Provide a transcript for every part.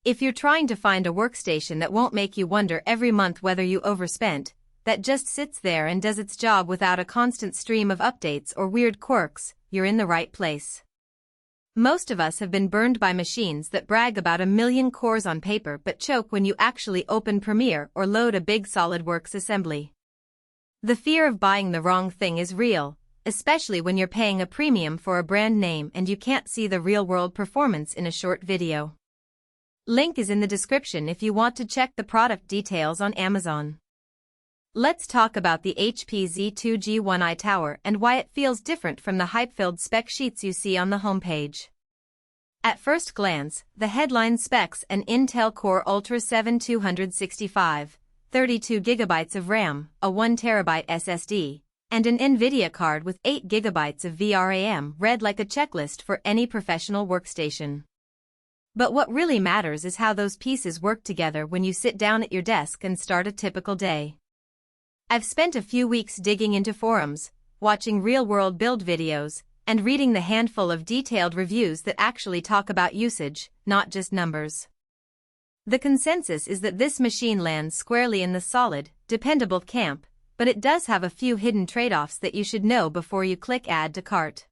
If you're trying to find a workstation that won't make you wonder every month whether you overspent, that just sits there and does its job without a constant stream of updates or weird quirks, you're in the right place. Most of us have been burned by machines that brag about 1,000,000 cores on paper but choke when you actually open Premiere or load a big SolidWorks assembly. The fear of buying the wrong thing is real, especially when you're paying a premium for a brand name and you can't see the real-world performance in a short video. Link is in the description if you want to check the product details on Amazon. Let's talk about the HP Z2 G1i Tower and why it feels different from the hype-filled spec sheets you see on the homepage. At first glance, the headline specs an Intel Core Ultra 7 265, 32GB of RAM, a 1TB SSD, and an NVIDIA card with 8GB of VRAM read like a checklist for any professional workstation. But what really matters is how those pieces work together when you sit down at your desk and start a typical day. I've spent a few weeks digging into forums, watching real-world build videos, and reading the handful of detailed reviews that actually talk about usage, not just numbers. The consensus is that this machine lands squarely in the solid, dependable camp, but it does have a few hidden trade-offs that you should know before you click Add to Cart.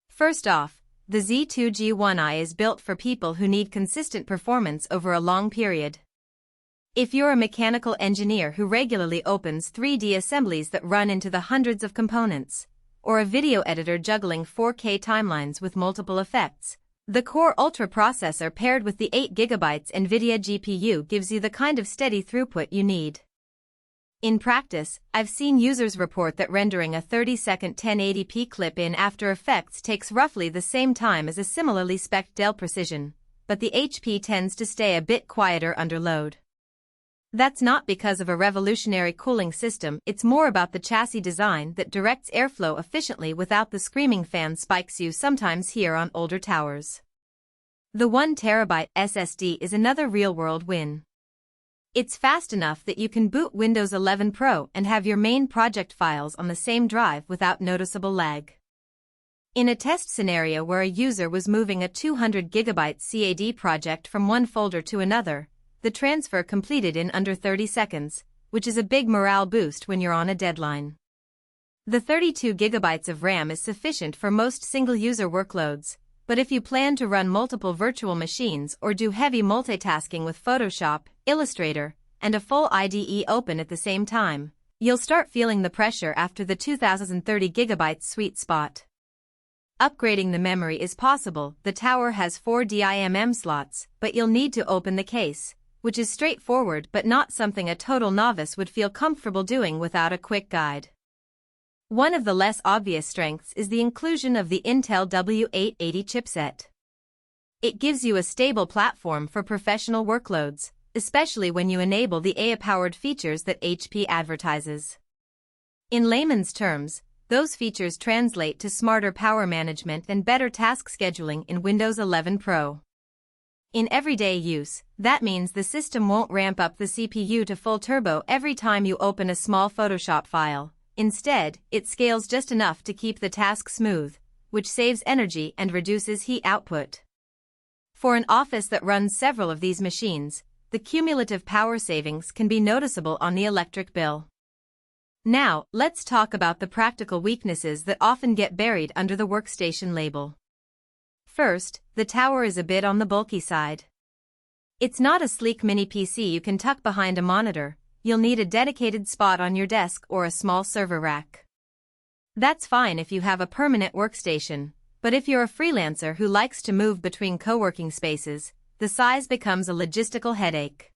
First off, the Z2 G1i is built for people who need consistent performance over a long period. If you're a mechanical engineer who regularly opens 3D assemblies that run into the hundreds of components, or a video editor juggling 4K timelines with multiple effects, the Core Ultra processor paired with the 8GB NVIDIA GPU gives you the kind of steady throughput you need. In practice, I've seen users report that rendering a 30-second 1080p clip in After Effects takes roughly the same time as a similarly spec'd Dell Precision, but the HP tends to stay a bit quieter under load. That's not because of a revolutionary cooling system, it's more about the chassis design that directs airflow efficiently without the screaming fan spikes you sometimes hear on older towers. The 1TB SSD is another real-world win. It's fast enough that you can boot Windows 11 Pro and have your main project files on the same drive without noticeable lag. In a test scenario where a user was moving a 200GB CAD project from one folder to another, the transfer completed in under 30 seconds, which is a big morale boost when you're on a deadline. The 32GB of RAM is sufficient for most single-user workloads, but if you plan to run multiple virtual machines or do heavy multitasking with Photoshop, Illustrator, and a full IDE open at the same time, you'll start feeling the pressure after the 2030GB sweet spot. Upgrading the memory is possible. The Tower has 4 DIMM slots, but you'll need to open the case, which is straightforward but not something a total novice would feel comfortable doing without a quick guide. One of the less obvious strengths is the inclusion of the Intel W880 chipset. It gives you a stable platform for professional workloads, especially when you enable the AI-powered features that HP advertises. In layman's terms, those features translate to smarter power management and better task scheduling in Windows 11 Pro. In everyday use, that means the system won't ramp up the CPU to full turbo every time you open a small Photoshop file. Instead, it scales just enough to keep the task smooth, which saves energy and reduces heat output. For an office that runs several of these machines, the cumulative power savings can be noticeable on the electric bill. Now, let's talk about the practical weaknesses that often get buried under the workstation label. First, the Tower is a bit on the bulky side. It's not a sleek mini PC you can tuck behind a monitor. You'll need a dedicated spot on your desk or a small server rack. That's fine if you have a permanent workstation, but if you're a freelancer who likes to move between co-working spaces, the size becomes a logistical headache.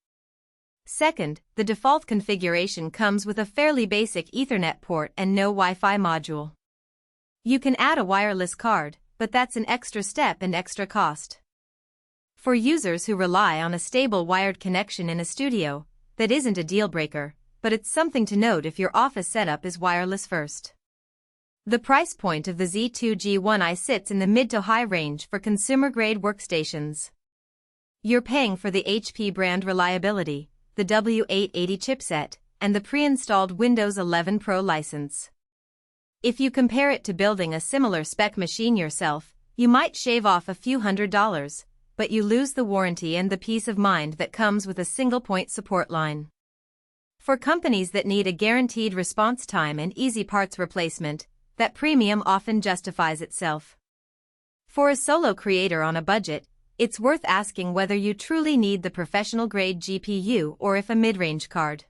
Second, the default configuration comes with a fairly basic Ethernet port and no Wi-Fi module. You can add a wireless card, but that's an extra step and extra cost. For users who rely on a stable wired connection in a studio, that isn't a deal-breaker, but it's something to note if your office setup is wireless first. The price point of the Z2 G1i sits in the mid to high range for consumer-grade workstations. You're paying for the HP brand reliability, the W880 chipset, and the pre-installed Windows 11 Pro license. If you compare it to building a similar spec machine yourself, you might shave off a few $100s, but you lose the warranty and the peace of mind that comes with a single-point support line. For companies that need a guaranteed response time and easy parts replacement, that premium often justifies itself. For a solo creator on a budget, it's worth asking whether you truly need the professional-grade GPU or if a mid-range card